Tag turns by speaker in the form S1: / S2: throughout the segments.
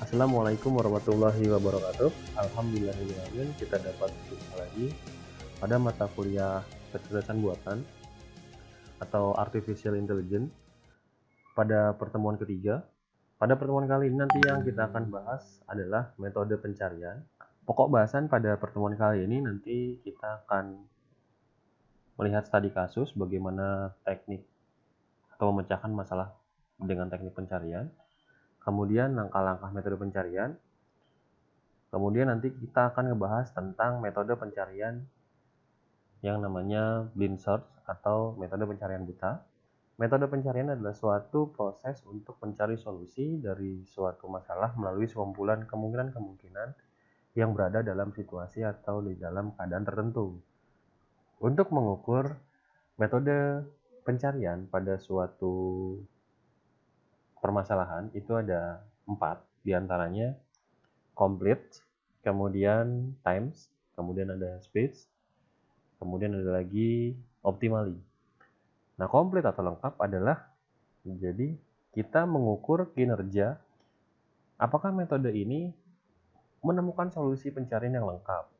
S1: Assalamualaikum warahmatullahi wabarakatuh. Alhamdulillahirrahmanirrahim, kita dapat berjumpa lagi pada mata kuliah kecerdasan buatan atau Artificial Intelligence pada pertemuan ketiga. Pada pertemuan kali ini nanti yang kita akan bahas adalah metode pencarian. Pokok bahasan pada pertemuan kali ini nanti kita akan melihat studi kasus bagaimana teknik atau memecahkan masalah dengan teknik pencarian. Kemudian langkah-langkah metode pencarian. Kemudian nanti kita akan ngebahas tentang metode pencarian yang namanya blind search atau metode pencarian buta. Metode pencarian adalah suatu proses untuk mencari solusi dari suatu masalah melalui sekumpulan kemungkinan-kemungkinan yang berada dalam situasi atau di dalam keadaan tertentu. Untuk mengukur metode pencarian pada suatu permasalahan itu ada 4, diantaranya complete, kemudian times, kemudian ada space, kemudian ada lagi optimally. Nah, komplit atau lengkap adalah jadi kita mengukur kinerja apakah metode ini menemukan solusi pencarian yang lengkap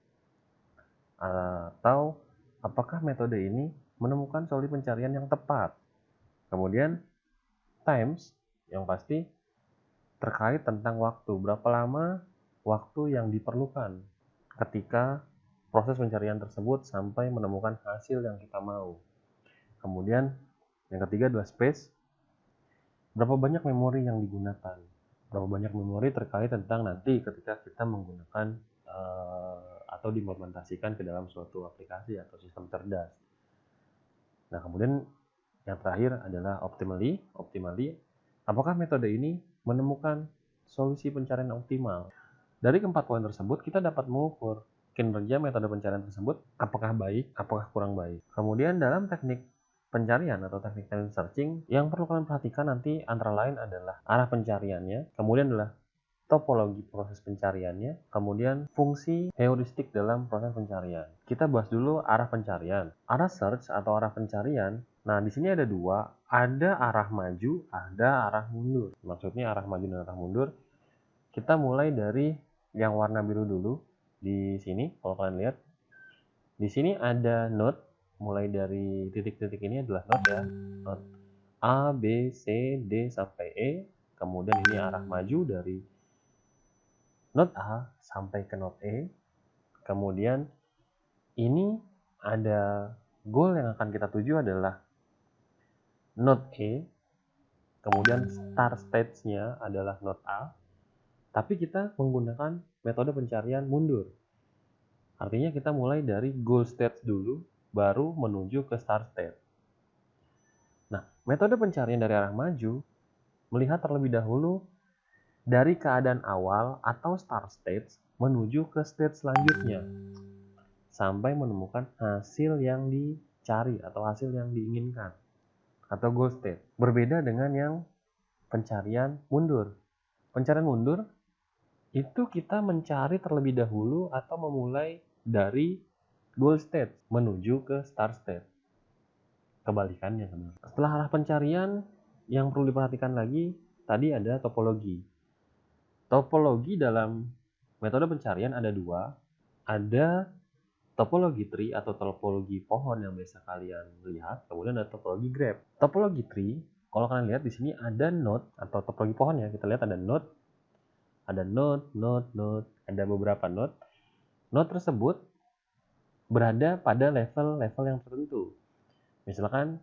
S1: atau apakah metode ini menemukan solusi pencarian yang tepat. Kemudian times yang pasti terkait tentang waktu, berapa lama waktu yang diperlukan ketika proses pencarian tersebut sampai menemukan hasil yang kita mau. Kemudian yang ketiga adalah space, berapa banyak memori yang digunakan, berapa banyak memori terkait tentang nanti ketika kita menggunakan atau diimplementasikan ke dalam suatu aplikasi atau sistem cerdas. Nah, kemudian yang terakhir adalah optimally, apakah metode ini menemukan solusi pencarian optimal. Dari keempat poin tersebut kita dapat mengukur kinerja metode pencarian tersebut apakah baik, apakah kurang baik. Kemudian dalam teknik pencarian atau teknik searching yang perlu kalian perhatikan nanti antara lain adalah arah pencariannya, kemudian adalah topologi proses pencariannya, kemudian fungsi heuristik dalam proses pencarian. Kita bahas dulu arah pencarian. Arah search atau arah pencarian, nah di sini ada dua, ada arah maju, ada arah mundur. Maksudnya arah maju dan arah mundur. Kita mulai dari yang warna biru dulu. Di sini kalau kalian lihat, di sini ada node. Mulai dari titik-titik ini adalah node ya, node A, B, C, D sampai E. Kemudian ini arah maju dari node A sampai ke node E. Kemudian ini ada goal yang akan kita tuju adalah node E. Kemudian start stage-nya adalah node A. Tapi kita menggunakan metode pencarian mundur. Artinya kita mulai dari goal stage dulu, baru menuju ke start state. Nah, metode pencarian dari arah maju melihat terlebih dahulu dari keadaan awal atau start stage menuju ke stage selanjutnya sampai menemukan hasil yang dicari atau hasil yang diinginkan atau goal state. Berbeda dengan yang pencarian mundur. Pencarian mundur itu kita mencari terlebih dahulu atau memulai dari goal state menuju ke start state. Kebalikannya sebenarnya. Setelah arah pencarian, yang perlu diperhatikan lagi tadi ada topologi. Topologi dalam metode pencarian ada dua. Ada topologi tree atau topologi pohon yang biasa kalian lihat, kemudian ada topologi graph. Topologi tree, kalau kalian lihat di sini ada node atau topologi pohon ya, kita lihat ada node, ada beberapa node. Node tersebut berada pada level-level yang tertentu. Misalkan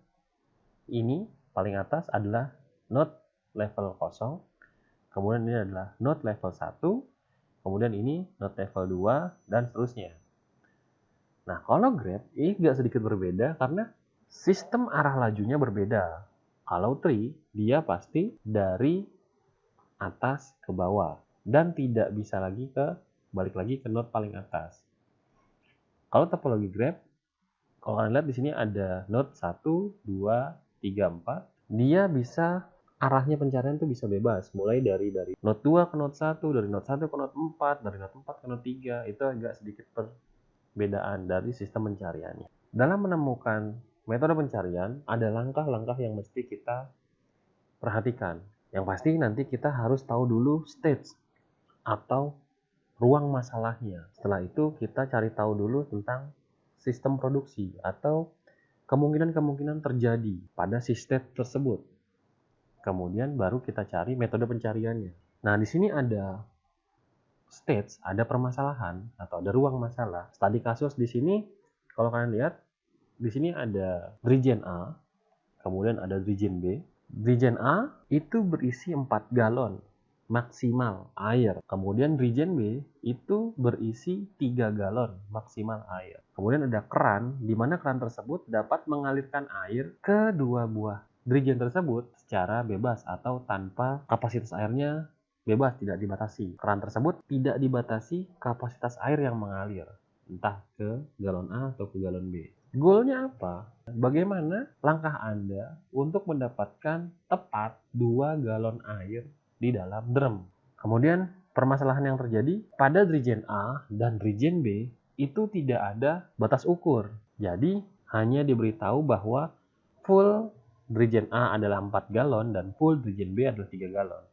S1: ini paling atas adalah node level 0, kemudian ini adalah node level 1, kemudian ini node level 2, dan seterusnya. Nah, kalau graph ini agak sedikit berbeda karena sistem arah lajunya berbeda. Kalau tree, dia pasti dari atas ke bawah dan tidak bisa lagi balik lagi ke node paling atas. Kalau topologi graph, kalau kalian lihat di sini ada node 1, 2, 3, 4. Dia bisa arahnya pencarian itu bisa bebas, mulai dari node 2 ke node 1, dari node 1 ke node 4, dari node 4 ke node 3. Itu agak sedikit perbedaan dari sistem pencariannya. Dalam menemukan metode pencarian, ada langkah-langkah yang mesti kita perhatikan. Yang pasti nanti kita harus tahu dulu stage. atau ruang masalahnya. Setelah itu kita cari tahu dulu tentang sistem produksi atau kemungkinan-kemungkinan terjadi pada sistem tersebut. Kemudian baru kita cari metode pencariannya. Nah, di sini ada stage, ada permasalahan atau ada ruang masalah. Studi kasus di sini kalau kalian lihat di sini ada Drigen A, kemudian ada Drigen B. Drigen A itu berisi 4 galon maksimal air. Kemudian Drigen B itu berisi 3 galon maksimal air. Kemudian ada keran, di mana keran tersebut dapat mengalirkan air ke dua buah Drigen tersebut secara bebas atau tanpa kapasitas airnya bebas, tidak dibatasi. Keran tersebut tidak dibatasi kapasitas air yang mengalir, entah ke galon A atau ke galon B. Goalnya apa? Bagaimana langkah Anda untuk mendapatkan tepat 2 galon air di dalam drum. Kemudian permasalahan yang terjadi pada Drigen A dan Drigen B itu tidak ada batas ukur. Jadi hanya diberitahu bahwa full Drigen A adalah 4 galon dan full Drigen B adalah 3 galon.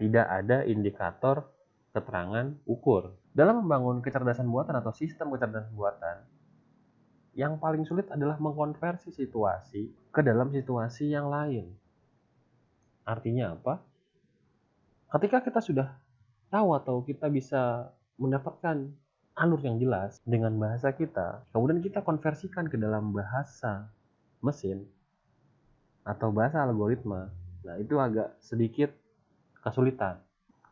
S1: Tidak ada indikator keterangan ukur. Dalam membangun kecerdasan buatan atau sistem kecerdasan buatan, yang paling sulit adalah mengkonversi situasi ke dalam situasi yang lain. Artinya apa? Ketika kita sudah tahu atau kita bisa mendapatkan alur yang jelas dengan bahasa kita, kemudian kita konversikan ke dalam bahasa mesin atau bahasa algoritma, nah itu agak sedikit kesulitan.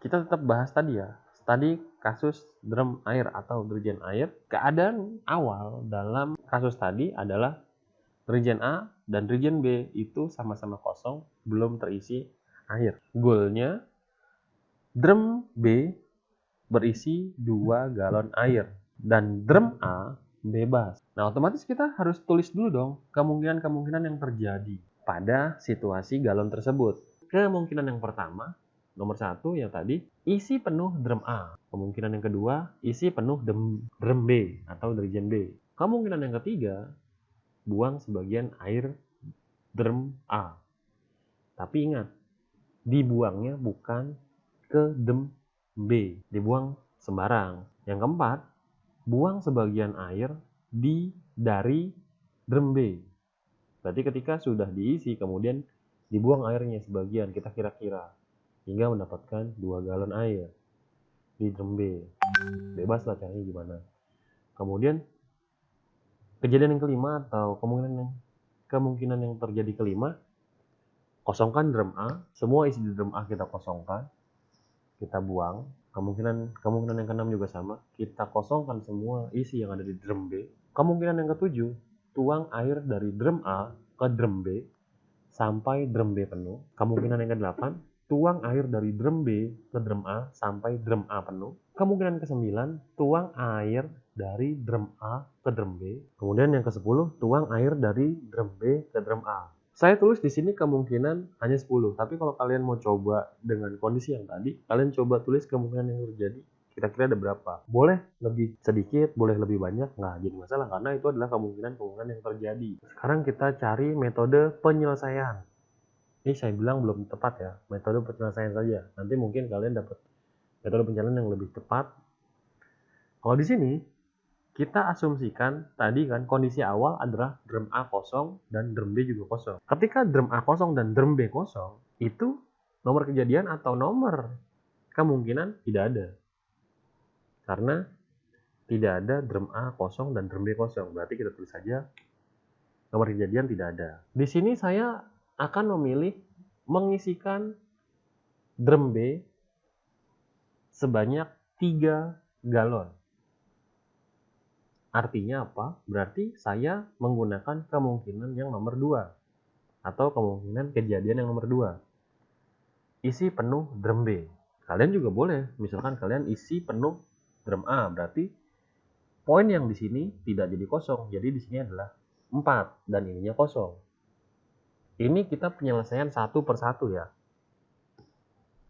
S1: Kita tetap bahas tadi ya, tadi kasus drum air atau Drigen air. Keadaan awal dalam kasus tadi adalah Drigen A dan Drigen B itu sama-sama kosong, belum terisi air. Goalnya drum B berisi 2 galon air dan drum A bebas. Nah, otomatis kita harus tulis dulu dong kemungkinan-kemungkinan yang terjadi pada situasi galon tersebut. Kemungkinan yang pertama, nomor 1 yang tadi, isi penuh drum A. Kemungkinan yang kedua, isi penuh drum B atau Drigen B. Kemungkinan yang ketiga, buang sebagian air drum A. Tapi ingat, dibuangnya bukan ke drum B, dibuang sembarang. Yang keempat, buang sebagian air dari drum B. Berarti ketika sudah diisi, kemudian dibuang airnya sebagian, kita kira-kira, hingga mendapatkan 2 galon air di drum B. Bebas lah caranya gimana. Kemudian kejadian yang kelima atau kemungkinan yang terjadi kelima, kosongkan drum A, semua isi di drum A kita kosongkan, kita buang. Kemungkinan yang keenam juga sama, kita kosongkan semua isi yang ada di drum B. Kemungkinan yang ketujuh, tuang air dari drum A ke drum B sampai drum B penuh. Kemungkinan yang kedelapan, tuang air dari drum B ke drum A sampai drum A penuh. Kemungkinan ke-9, tuang air dari drum A ke drum B. Kemudian yang ke-10, tuang air dari drum B ke drum A. Saya tulis di sini kemungkinan hanya 10, tapi kalau kalian mau coba dengan kondisi yang tadi, kalian coba tulis kemungkinan yang terjadi, kira-kira ada berapa. Boleh lebih sedikit, boleh lebih banyak, nggak jadi masalah, karena itu adalah kemungkinan yang terjadi. Sekarang kita cari metode penyelesaian. Ini saya bilang belum tepat ya, metode penyelesaian saja. Nanti mungkin kalian dapat metode pencarian yang lebih tepat. Kalau di sini, kita asumsikan tadi kan kondisi awal adalah drum A kosong dan drum B juga kosong. Ketika drum A kosong dan drum B kosong, itu nomor kejadian atau nomor kemungkinan tidak ada. Karena tidak ada drum A kosong dan drum B kosong. Berarti kita tulis saja nomor kejadian tidak ada. Di sini saya akan memilih mengisikan drum B sebanyak 3 galon. Artinya apa? Berarti saya menggunakan kemungkinan yang nomor 2 atau kemungkinan kejadian yang nomor 2. Isi penuh drum B. Kalian juga boleh, misalkan kalian isi penuh drum A, berarti poin yang di sini tidak jadi kosong. Jadi di sini adalah 4 dan ininya kosong. Ini kita penyelesaian satu per satu ya.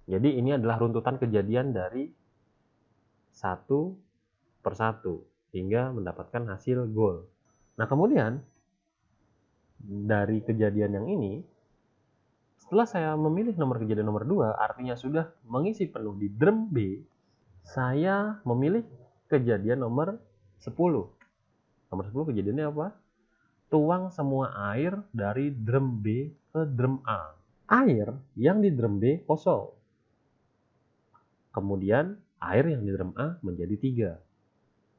S1: Jadi ini adalah runtutan kejadian dari 1 per 1. Hingga mendapatkan hasil goal. Nah, kemudian dari kejadian yang ini, setelah saya memilih nomor kejadian nomor 2, artinya sudah mengisi penuh di drum B, Saya memilih kejadian nomor 10. Nomor 10 kejadiannya apa? Tuang semua air dari drum B ke drum A. Air yang di drum B kosong. Kemudian air yang di drum A menjadi 3.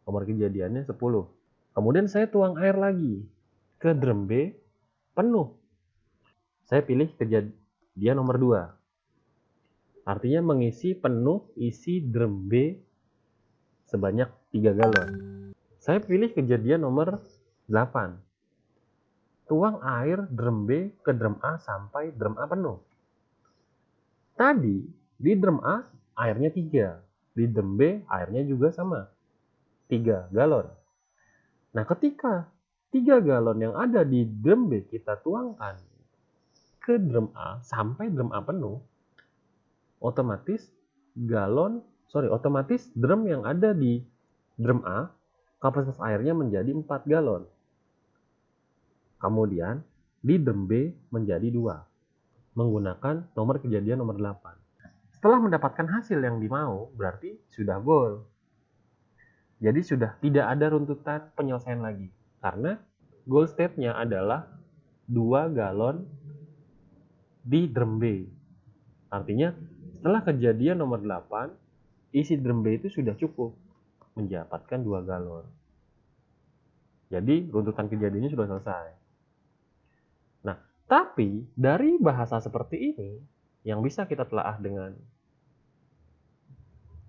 S1: Nomor kejadiannya 10. Kemudian saya tuang air lagi ke drum B penuh. Saya pilih kejadian nomor 2. Artinya mengisi penuh isi drum B sebanyak 3 galon. Saya pilih kejadian nomor 8. Tuang air drum B ke drum A sampai drum A penuh. Tadi di drum A airnya 3. Di drum B airnya juga sama. 3 galon. Nah, ketika 3 galon yang ada di drum B kita tuangkan ke drum A sampai drum A penuh, otomatis drum yang ada di drum A kapasitas airnya menjadi 4 galon. Kemudian di drum B menjadi 2 menggunakan nomor kejadian nomor 8. Setelah mendapatkan hasil yang dimau, berarti sudah goal. Jadi sudah tidak ada runtutan penyelesaian lagi. Karena goal state-nya adalah 2 galon di drum B. Artinya setelah kejadian nomor 8, isi drum B itu sudah cukup mendapatkan 2 galon. Jadi runtutan kejadiannya sudah selesai. Nah, tapi dari bahasa seperti ini yang bisa kita telaah dengan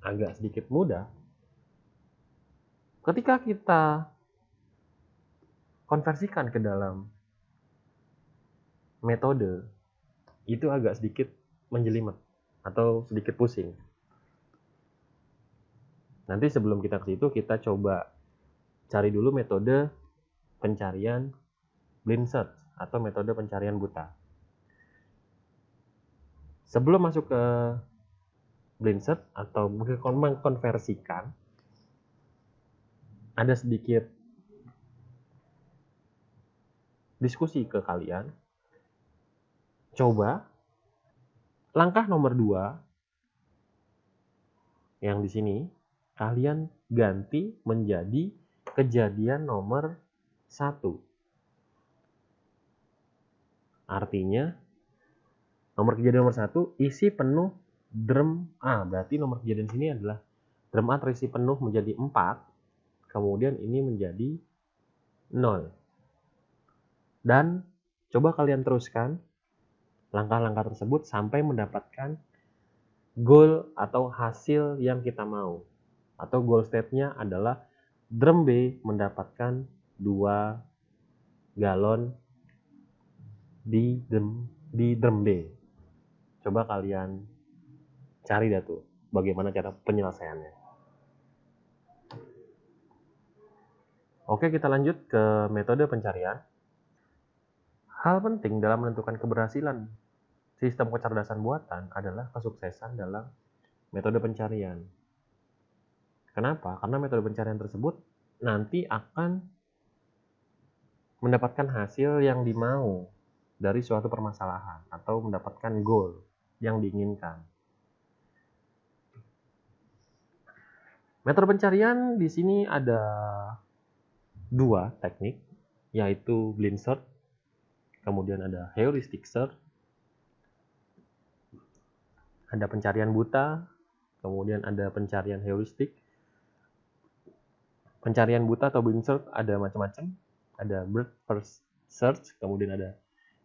S1: agak sedikit mudah, ketika kita konversikan ke dalam metode, itu agak sedikit menjelimet atau sedikit pusing. Nanti sebelum kita ke situ, kita coba cari dulu metode pencarian blind search atau metode pencarian buta. Sebelum masuk ke blind search atau mengkonversikan, ada sedikit diskusi ke kalian. Coba langkah nomor 2 yang di sini kalian ganti menjadi kejadian nomor 1. Artinya nomor kejadian nomor 1 isi penuh drum A. Berarti nomor kejadian sini adalah drum A terisi penuh menjadi 4. Kemudian ini menjadi 0. Dan coba kalian teruskan langkah-langkah tersebut sampai mendapatkan goal atau hasil yang kita mau. Atau goal state-nya adalah drum B mendapatkan 2 galon di drum B. Coba kalian cari dah tuh bagaimana cara penyelesaiannya. Oke, kita lanjut ke metode pencarian. Hal penting dalam menentukan keberhasilan sistem kecerdasan buatan adalah kesuksesan dalam metode pencarian. Kenapa? Karena metode pencarian tersebut nanti akan mendapatkan hasil yang dimau dari suatu permasalahan atau mendapatkan goal yang diinginkan. Metode pencarian di sini ada 2 teknik, yaitu blind search, kemudian ada heuristic search, ada pencarian buta, kemudian ada pencarian heuristik. Pencarian buta atau blind search ada macam-macam. Ada breadth first search, kemudian ada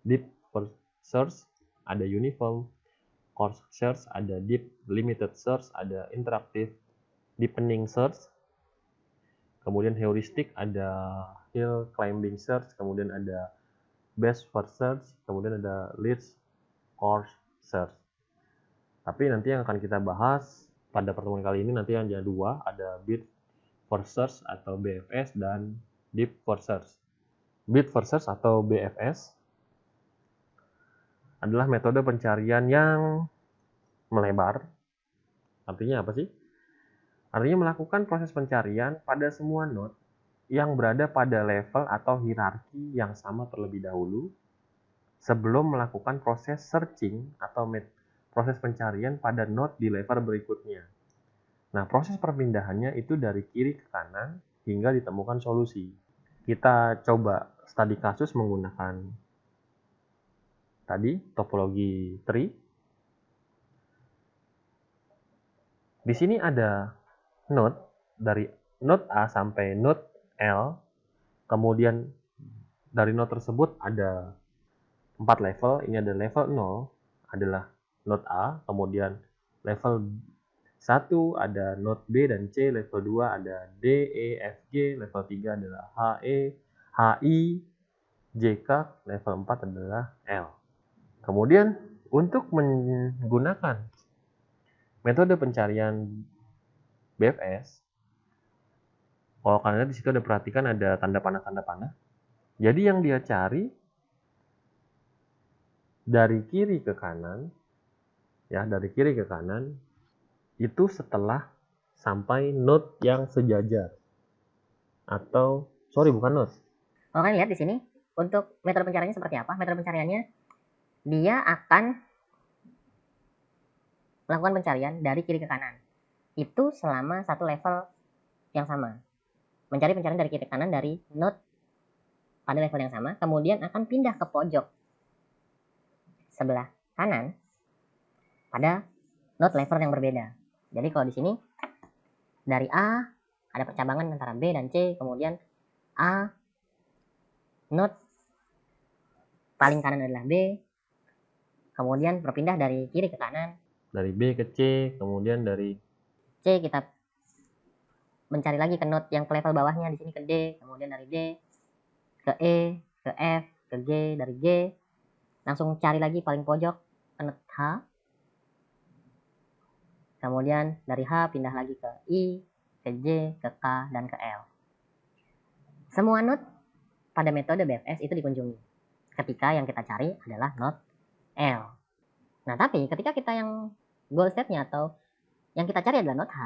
S1: deep first search, ada uniform coarse search, ada deep limited search, ada interactive deepening search, kemudian heuristik ada hill climbing search, kemudian ada best first search, kemudian ada least coarse search. Tapi nanti yang akan kita bahas pada pertemuan kali ini nanti yang ada 2, ada bit first search atau BFS dan deep first search. Bit first search atau BFS adalah metode pencarian yang melebar. Artinya apa sih? Artinya melakukan proses pencarian pada semua node yang berada pada level atau hierarki yang sama terlebih dahulu sebelum melakukan proses searching atau proses pencarian pada node di level berikutnya. Nah, proses perpindahannya itu dari kiri ke kanan hingga ditemukan solusi. Kita coba studi kasus menggunakan tadi topologi tree. Di sini ada node dari node A sampai node L. Kemudian dari node tersebut ada 4 level. Ini ada level 0 adalah node A, kemudian level 1 ada node B dan C, level 2 ada D, E, F, G, level 3 adalah H, E, H, I, J, K, level 4 adalah L. Kemudian untuk menggunakan metode pencarian BFS, kalau kalian lihat di situ ada perhatikan ada tanda panah. Jadi yang dia cari dari kiri ke kanan, ya dari kiri ke kanan, itu setelah sampai node yang sejajar. Atau, sorry bukan node.
S2: Kalau kalian lihat di sini, untuk metode pencariannya seperti apa? Metode pencariannya, dia akan melakukan pencarian dari kiri ke kanan. Itu selama satu level yang sama. Mencari pencarian dari kiri ke kanan dari node pada level yang sama, kemudian akan pindah ke pojok sebelah kanan pada node level yang berbeda. Jadi kalau di sini dari A ada percabangan antara B dan C, kemudian A node paling kanan adalah B, kemudian berpindah dari kiri ke kanan.
S1: Dari B ke C, kemudian dari
S2: C kita mencari lagi ke node yang ke level bawahnya, di sini ke D, kemudian dari D ke E, ke F, ke G, dari G langsung cari lagi paling pojok ke node H, kemudian dari H pindah lagi ke I, ke J, ke K, dan ke L. Semua node pada metode BFS itu dikunjungi ketika yang kita cari adalah node L. Nah, tapi ketika kita yang goal state-nya atau yang kita cari adalah node H,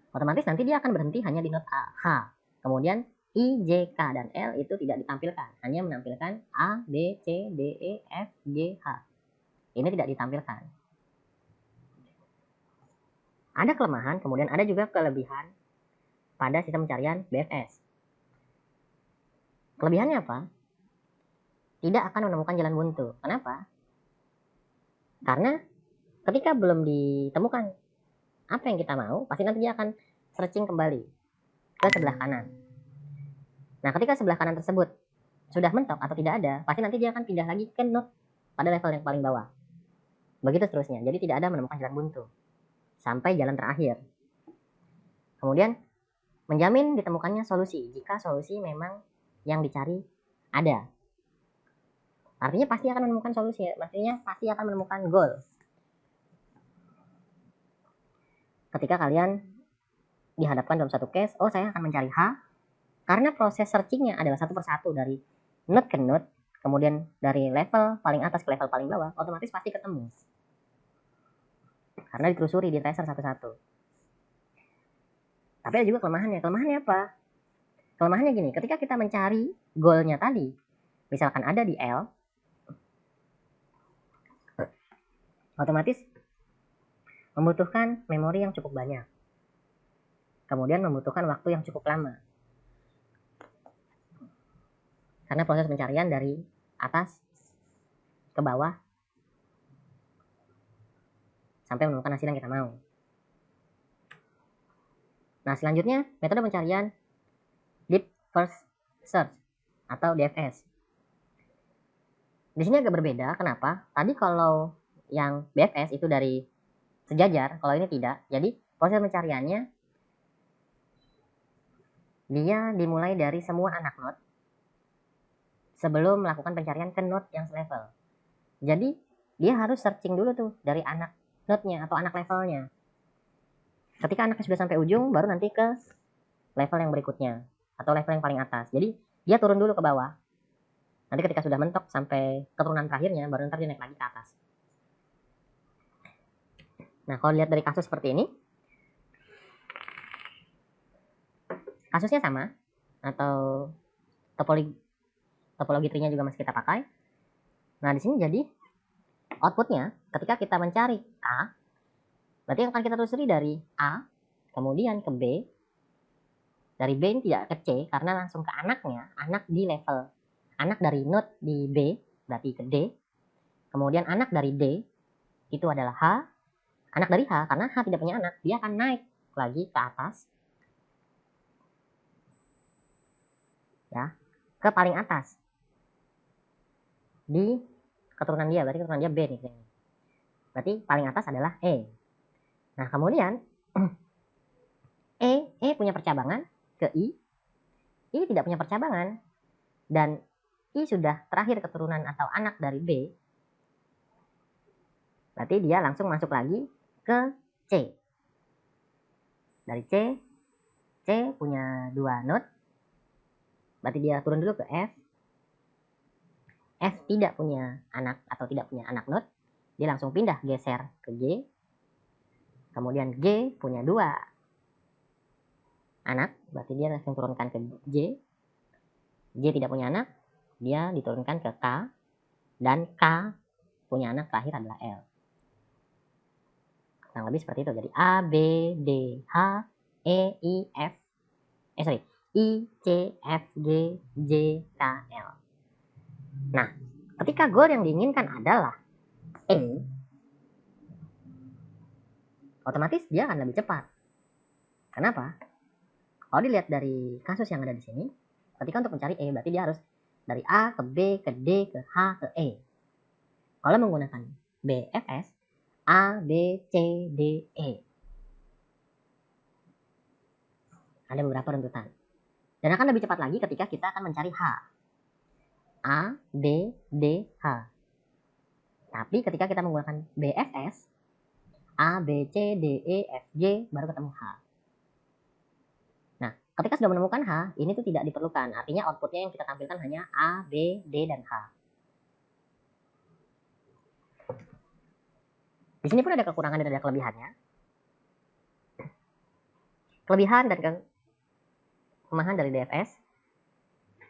S2: otomatis nanti dia akan berhenti hanya di node H. Kemudian I, J, K, dan L itu tidak ditampilkan, hanya menampilkan A, B, C, D, E, F, G, H. Ini tidak ditampilkan. Ada kelemahan, kemudian ada juga kelebihan pada sistem pencarian BFS. Kelebihannya apa? Tidak akan menemukan jalan buntu. Kenapa? Karena ketika belum ditemukan apa yang kita mau, pasti nanti dia akan searching kembali ke sebelah kanan. Nah, ketika sebelah kanan tersebut sudah mentok atau tidak ada, pasti nanti dia akan pindah lagi ke node pada level yang paling bawah. Begitu seterusnya. Jadi tidak ada menemukan jalan buntu sampai jalan terakhir. Kemudian menjamin ditemukannya solusi jika solusi memang yang dicari ada. Artinya pasti akan menemukan solusi, artinya pasti akan menemukan goal. Ketika kalian dihadapkan dalam satu case, oh saya akan mencari H, karena proses searchingnya adalah satu persatu dari node ke node, kemudian dari level paling atas ke level paling bawah, otomatis pasti ketemu. Karena ditelusuri di tracer satu-satu. Tapi ada juga kelemahannya. Kelemahannya apa? Kelemahannya gini, ketika kita mencari goalnya tadi, misalkan ada di L, otomatis membutuhkan memori yang cukup banyak. Kemudian membutuhkan waktu yang cukup lama. Karena proses pencarian dari atas ke bawah sampai menemukan hasil yang kita mau. Nah, selanjutnya metode pencarian Deep First Search atau DFS. Di sini agak berbeda. Kenapa? Tadi kalau yang BFS itu dari sejajar, kalau ini tidak. Jadi proses pencariannya dia dimulai dari semua anak node sebelum melakukan pencarian ke node yang selevel. Jadi dia harus searching dulu tuh dari anak node-nya atau anak levelnya. Ketika anaknya sudah sampai ujung, baru nanti ke level yang berikutnya atau level yang paling atas. Jadi dia turun dulu ke bawah. Nanti ketika sudah mentok sampai keturunan terakhirnya, baru nanti dia naik lagi ke atas. Nah, kalau lihat dari kasus seperti ini, kasusnya sama, atau topologi tree-nya juga masih kita pakai. Nah, di sini jadi outputnya ketika kita mencari K, Berarti yang akan kita telusuri dari A, kemudian ke B, dari B ini tidak ke C, karena langsung ke anaknya, anak di level, anak dari node di B, berarti ke D, kemudian anak dari D, itu adalah H, anak dari H, karena H tidak punya anak, dia akan naik lagi ke atas, ya, ke paling atas, di keturunan dia, berarti keturunan dia B nih, berarti paling atas adalah E. Nah kemudian E punya percabangan ke I tidak punya percabangan, dan I sudah terakhir keturunan atau anak dari B, berarti dia langsung masuk lagi ke C. Dari C punya 2 node, berarti dia turun dulu ke F. F tidak punya anak atau tidak punya anak node, dia langsung pindah geser ke G. Kemudian G punya 2 anak, berarti dia langsung turunkan ke J. J tidak punya anak, dia diturunkan ke K, dan K punya anak terakhir adalah L. Kurang lebih seperti itu. Jadi A, B, D, H, E, I, F, I, C, F, G, J, K, L. Nah, ketika goal yang diinginkan adalah E, otomatis dia akan lebih cepat. Kenapa? Kalau dilihat dari kasus yang ada di sini, ketika untuk mencari E, berarti dia harus dari A ke B, ke D, ke H, ke E. Kalau menggunakan BFS, A, B, C, D, E. Ada beberapa runtutan. Dan akan lebih cepat lagi ketika kita akan mencari H. A, B, D, H. Tapi ketika kita menggunakan BFS, A, B, C, D, E, F, G, baru ketemu H. Nah, ketika sudah menemukan H, ini tuh tidak diperlukan. Artinya outputnya yang kita tampilkan hanya A, B, D, dan H. Di sini pun ada kekurangan dan ada kelebihannya. Kelebihan dan kelemahan dari DFS.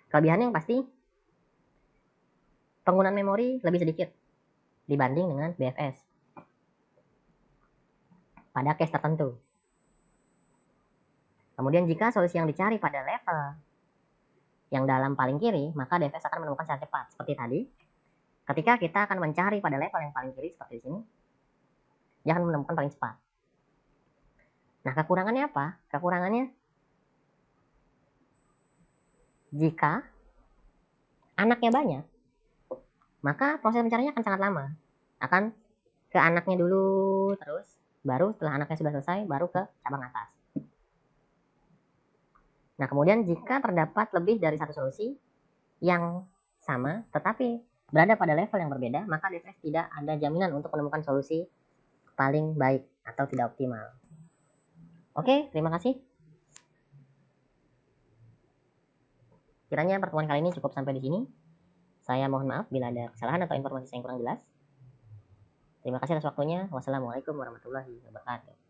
S2: Kelebihannya yang pasti penggunaan memori lebih sedikit dibanding dengan BFS pada case tertentu. Kemudian jika solusi yang dicari pada level yang dalam paling kiri, maka DFS akan menemukan secara cepat. Seperti tadi, ketika kita akan mencari pada level yang paling kiri seperti di sini, dia akan menemukan paling cepat. Nah, kekurangannya apa? Kekurangannya jika anaknya banyak, maka proses pencariannya akan sangat lama. Akan ke anaknya dulu, terus baru setelah anaknya sudah selesai, baru ke cabang atas. Nah, kemudian jika terdapat lebih dari satu solusi yang sama, tetapi berada pada level yang berbeda, maka DFS tidak ada jaminan untuk menemukan solusi paling baik atau tidak optimal. Oke, terima kasih. Kiranya pertemuan kali ini cukup sampai di sini. Saya mohon maaf bila ada kesalahan atau informasi saya yang kurang jelas. Terima kasih atas waktunya. Wassalamualaikum warahmatullahi wabarakatuh.